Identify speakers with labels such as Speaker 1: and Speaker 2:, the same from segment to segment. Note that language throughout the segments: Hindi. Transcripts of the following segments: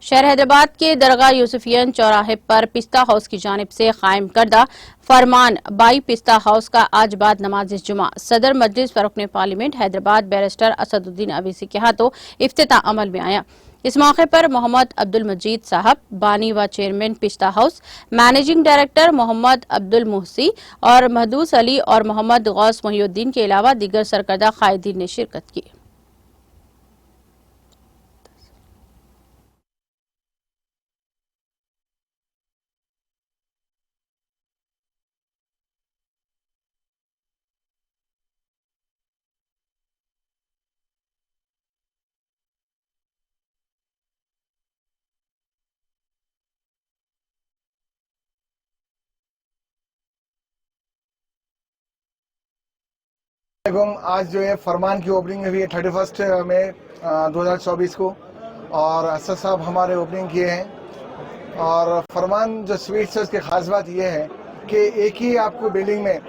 Speaker 1: शहर हैदराबाद के दरगाह यूसुफियन चौराहे पर पिस्ता हाउस की जानिब से कायम करदा फरमान बाई पिस्ता हाउस का आज बाद नमाज जुमा सदर मजलिस फरुकने पार्लियामेंट हैदराबाद बैरिस्टर असदुद्दीन अवीसी के हाथों इफ्तिताह अमल में आया। इस मौके पर मोहम्मद अब्दुल मजीद साहब, बानी व chairman Pista house, managing director Mohammed Abdul Muhsi और महदूस अली और मोहम्मद गौस मोहिउद्दीन के अलावा दीगर सरकर्दा कायदीन ने शिरकत की।
Speaker 2: आज जो है फरमान की ओपनिंग हुई है 31 मई 2024 को और असद साहब हमारे ओपनिंग किए हैं। और फरमान जो स्वीट्स है उसकी खास बात यह है कि एक ही आपको बिल्डिंग में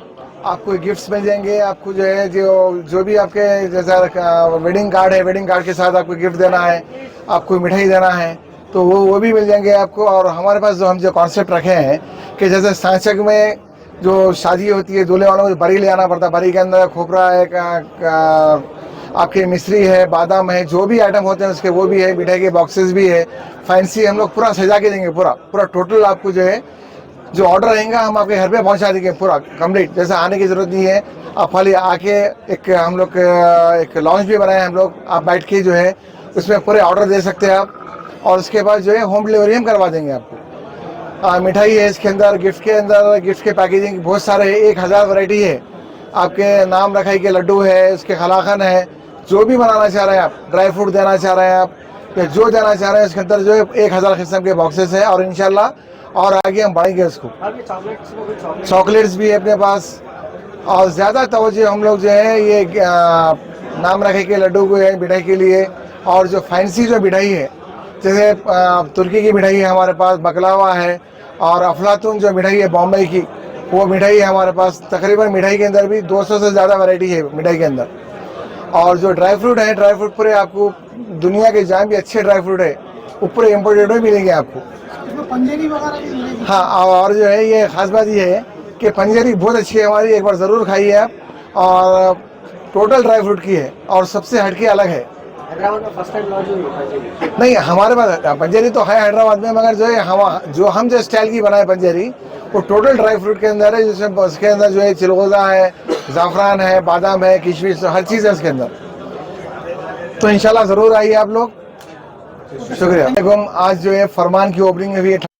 Speaker 2: आपको गिफ्ट्स मिल जाएंगे। आपको जो है जो भी आपके जैसा वेडिंग कार्ड है, वेडिंग कार्ड के साथ आपको गिफ्ट देना है, आपको मिठाई देना है तो वो भी मिल जाएंगे आपको। और हमारे पास जो कॉन्सेप्ट रखे हैं कि जैसे सांचक में जो शादी होती है दूल्हे वालों को बरी ले आना पड़ता है, बरी के अंदर खोपरा है, आपके मिश्री है, बादाम है, जो भी आइटम होते हैं उसके वो भी है, मिठाई के बॉक्सेस भी है, फैंसी हम लोग पूरा सजा के देंगे। पूरा टोटल आपको जो है जो ऑर्डर रहेगा हम आपके घर पे पहुंचा देंगे पूरा कंप्लीट। जैसे आने की जरूरत नहीं है, आप खाली आके हम लोग एक लॉन्च भी बनाए हम लोग, आप बैठ के जो है उसमें पूरे ऑर्डर दे सकते हैं आप। और उसके बाद जो है होम डिलीवरी हम करवा देंगे आपको। मिठाई है इसके अंदर, गिफ्ट के अंदर, गिफ्ट के पैकेजिंग बहुत सारे है, 1000 वैरायटी है। आपके नाम रखाई के लड्डू है, उसके खलाखन है, जो भी बनाना चाह रहे हैं आप, ड्राई फ्रूट देना चाह रहे हैं आप या जो देना चाह रहे हैं उसके अंदर जो है 1000 किस्म के बॉक्सेस है। और इंशाल्लाह और आगे हम बढ़ेंगे उसको। चॉकलेट्स भी है अपने पास और ज़्यादा तवज्जो हम लोग जो है ये नाम रखाई के लड्डू को है मिठाई के लिए। और जो फैंसी जो मिठाई है जैसे तुर्की की मिठाई है हमारे पास, बकलावा है और अफलातून जो मिठाई है बॉम्बे की वो मिठाई है हमारे पास। तकरीबन मिठाई के अंदर भी 200 से ज़्यादा वैरायटी है मिठाई के अंदर। और जो ड्राई फ्रूट है, ड्राई फ्रूट पूरे आपको दुनिया के जहाँ भी अच्छे ड्राई फ्रूट है वो पूरे इम्पोर्टेड में मिलेंगे आपको।
Speaker 3: पंजेरी वगैरह भी मिलेगी।
Speaker 2: हाँ, और जो है ये खास बात ये है कि पंजेरी बहुत अच्छी है हमारी, एक बार ज़रूर खाइए आप। और टोटल ड्राई फ्रूट की है और सबसे हटके अलग है।
Speaker 3: हैदराबाद में फर्स्ट टाइम लॉन्च हुई है
Speaker 2: नहीं, हमारे पास पंजेरी तो है हैदराबाद में, मगर जो है हम जो स्टाइल की बनाए पंजेरी वो टोटल ड्राई फ्रूट के अंदर है, जिसमें उसके अंदर जो है चिलगोज़ा है, ज़ाफ़रान है, बादाम है, किशमिश, हर चीज़ है उसके अंदर। तो इंशाल्लाह ज़रूर आइए आप लोग। शुक्रिया। आज जो है फरमान की ओपनिंग हुई है।